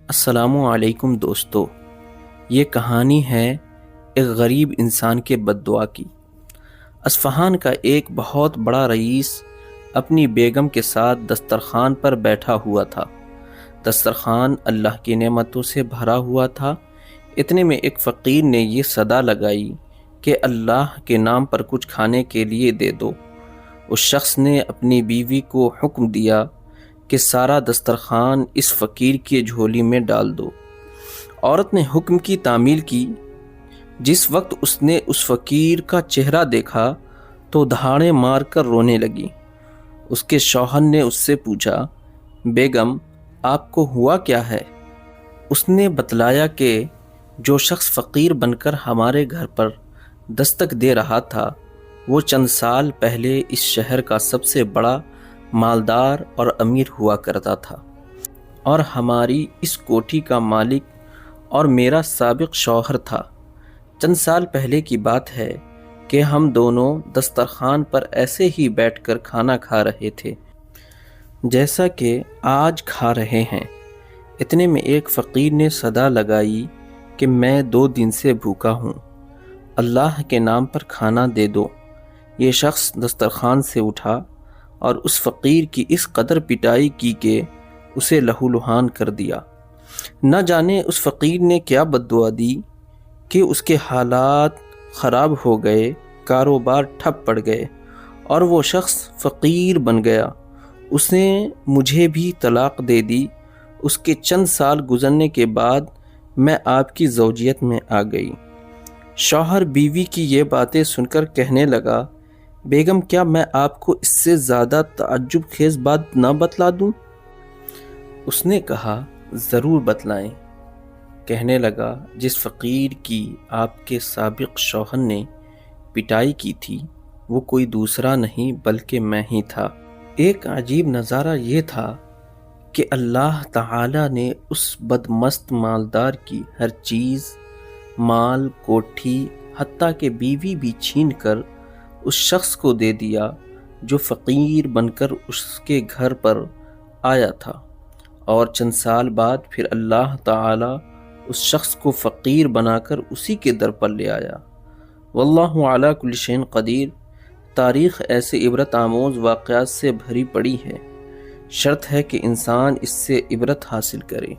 السلام علیکم دوستو، یہ کہانی ہے ایک غریب انسان کے بد دعا کی۔ اصفہان کا ایک بہت بڑا رئیس اپنی بیگم کے ساتھ دسترخوان پر بیٹھا ہوا تھا۔ دسترخوان اللہ کی نعمتوں سے بھرا ہوا تھا۔ اتنے میں ایک فقیر نے یہ صدا لگائی کہ اللہ کے نام پر کچھ کھانے کے لیے دے دو۔ اس شخص نے اپنی بیوی کو حکم دیا کہ سارا دسترخوان اس فقیر کی جھولی میں ڈال دو۔ عورت نے حکم کی تعمیل کی۔ جس وقت اس نے اس فقیر کا چہرہ دیکھا تو دھاڑیں مار کر رونے لگی۔ اس کے شوہر نے اس سے پوچھا، بیگم آپ کو ہوا کیا ہے؟ اس نے بتلایا کہ جو شخص فقیر بن کر ہمارے گھر پر دستک دے رہا تھا وہ چند سال پہلے اس شہر کا سب سے بڑا مالدار اور امیر ہوا کرتا تھا، اور ہماری اس کوٹھی کا مالک اور میرا سابق شوہر تھا۔ چند سال پہلے کی بات ہے کہ ہم دونوں دسترخوان پر ایسے ہی بیٹھ کر کھانا کھا رہے تھے جیسا کہ آج کھا رہے ہیں۔ اتنے میں ایک فقیر نے صدا لگائی کہ میں 2 دن سے بھوکا ہوں، اللہ کے نام پر کھانا دے دو۔ یہ شخص دسترخوان سے اٹھا اور اس فقیر کی اس قدر پٹائی کی کہ اسے لہو لہان کر دیا۔ نہ جانے اس فقیر نے کیا بد دعا دی کہ اس کے حالات خراب ہو گئے، کاروبار ٹھپ پڑ گئے اور وہ شخص فقیر بن گیا۔ اس نے مجھے بھی طلاق دے دی۔ اس کے چند سال گزرنے کے بعد میں آپ کی زوجیت میں آ گئی۔ شوہر بیوی کی یہ باتیں سن کر کہنے لگا، بیگم کیا میں آپ کو اس سے زیادہ تعجب خیز بات نہ بتلا دوں؟ اس نے کہا، ضرور بتلائیں۔ کہنے لگا، جس فقیر کی آپ کے سابق شوہر نے پٹائی کی تھی وہ کوئی دوسرا نہیں بلکہ میں ہی تھا۔ ایک عجیب نظارہ یہ تھا کہ اللہ تعالی نے اس بدمست مالدار کی ہر چیز، مال، کوٹھی، حتیٰ کہ بیوی بھی چھین کر اس شخص کو دے دیا جو فقیر بن کر اس کے گھر پر آیا تھا، اور چند سال بعد پھر اللہ تعالی اس شخص کو فقیر بنا کر اسی کے در پر لے آیا۔ واللہ علی کل شیء قدیر۔ تاریخ ایسے عبرت آموز واقعات سے بھری پڑی ہے، شرط ہے کہ انسان اس سے عبرت حاصل کرے۔